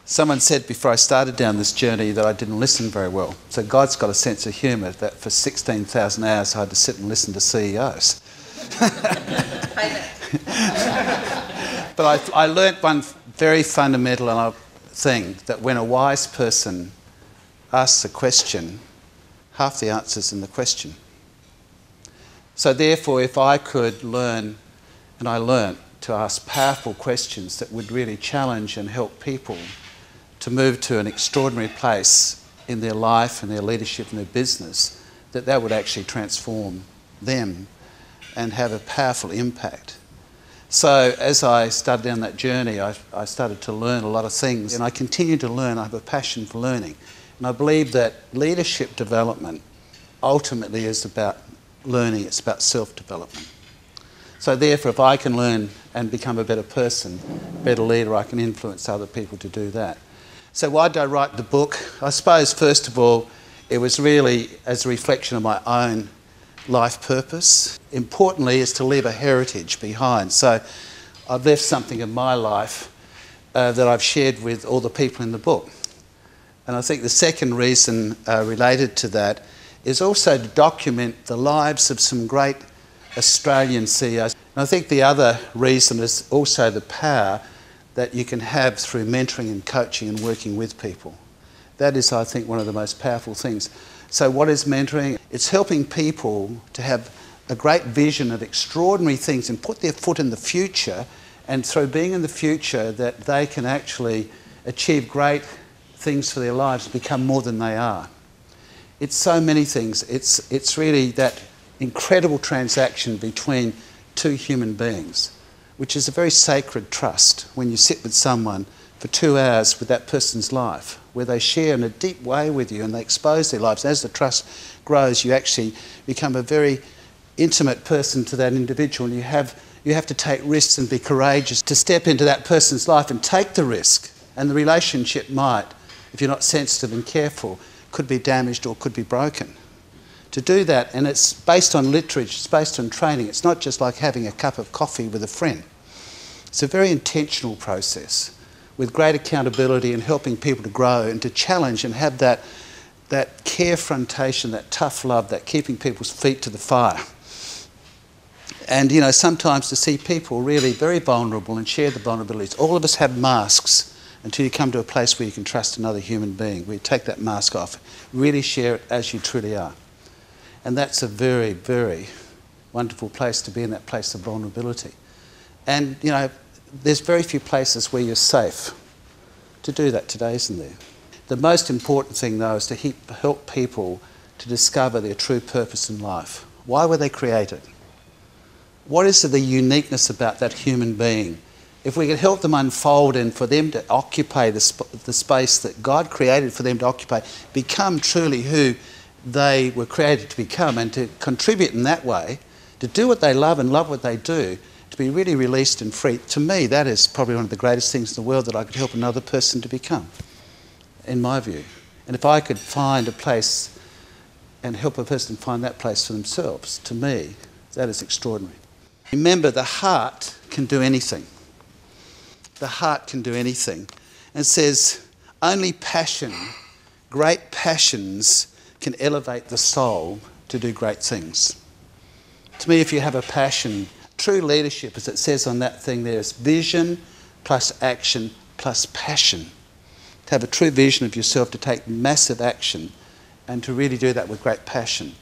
Someone said before I started down this journey that I didn't listen very well. So God's got a sense of humour that for 16,000 hours I had to sit and listen to CEOs. But I learnt one very fundamental thing, that when a wise person asks a question, half the answer's in the question. So therefore, if I could learn, and I learnt, to ask powerful questions that would really challenge and help people to move to an extraordinary place in their life and their leadership and their business, that would actually transform them and have a powerful impact. So as I started down that journey, I started to learn a lot of things, and I continue to learn. I have a passion for learning. And I believe that leadership development ultimately is about learning. It's about self-development. So therefore, if I can learn and become a better person, better leader, I can influence other people to do that. So why did I write the book? I suppose, first of all, it was really as a reflection of my own life purpose. Importantly, is to leave a heritage behind. So I've left something in my life that I've shared with all the people in the book. And I think the second reason related to that is also to document the lives of some great Australian CEOs. And I think the other reason is also the power that you can have through mentoring and coaching and working with people. That is, I think, one of the most powerful things. So what is mentoring? It's helping people to have a great vision of extraordinary things and put their foot in the future, and through being in the future that they can actually achieve great things for their lives, become more than they are. It's so many things. It's really that incredible transaction between two human beings, which is a very sacred trust when you sit with someone for 2 hours with that person's life, where they share in a deep way with you and they expose their lives. As the trust grows, you actually become a very intimate person to that individual, and you have to take risks and be courageous to step into that person's life and take the risk. And the relationship might, if you're not sensitive and careful, could be damaged or could be broken. To do that, and it's based on literature, it's based on training. It's not just like having a cup of coffee with a friend. It's a very intentional process with great accountability and helping people to grow and to challenge and have that carefrontation, that tough love, that keeping people's feet to the fire. And, you know, sometimes to see people really very vulnerable and share the vulnerabilities. All of us have masks until you come to a place where you can trust another human being, where you take that mask off, really share it as you truly are. And that's a very, very wonderful place to be, in that place of vulnerability. And, you know, there's very few places where you're safe to do that today, isn't there? The most important thing, though, is to help people to discover their true purpose in life. Why were they created? What is the uniqueness about that human being? If we could help them unfold and for them to occupy the space that God created for them to occupy, become truly who they were created to become, and to contribute in that way, to do what they love and love what they do, to be really released and free, to me that is probably one of the greatest things in the world that I could help another person to become, in my view. And if I could find a place and help a person find that place for themselves, to me, that is extraordinary. Remember, the heart can do anything. The heart can do anything. And it says, only passion, great passions, can elevate the soul to do great things. To me, if you have a passion, true leadership, as it says on that thing there, is vision plus action plus passion. To have a true vision of yourself, to take massive action, and to really do that with great passion,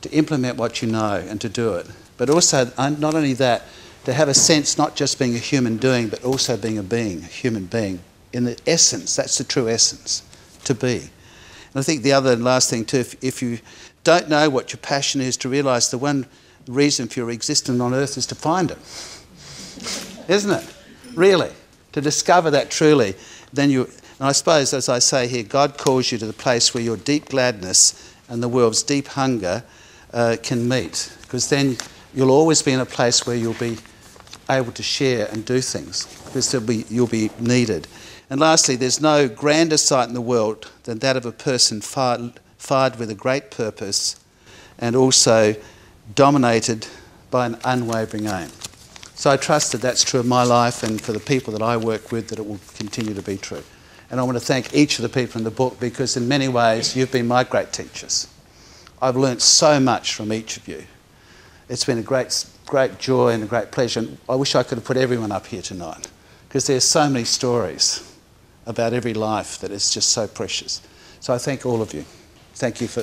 to implement what you know and to do it. But also, not only that, to have a sense not just being a human doing, but also being a being, a human being. In the essence, that's the true essence, to be. And I think the other and last thing too, if you don't know what your passion is, to realise the one reason for your existence on earth is to find it. Isn't it? Really. To discover that truly. Then you, and I suppose, as I say here, God calls you to the place where your deep gladness and the world's deep hunger can meet. Because then you'll always be in a place where you'll be able to share and do things. Because you'll be needed. And lastly, there's no grander sight in the world than that of a person fired with a great purpose and also dominated by an unwavering aim. So I trust that that's true of my life, and for the people that I work with, that it will continue to be true. And I want to thank each of the people in the book because in many ways you've been my great teachers. I've learnt so much from each of you. It's been a great joy and a great pleasure. And I wish I could have put everyone up here tonight because there's so many stories about every life that is just so precious. So I thank all of you. Thank you for...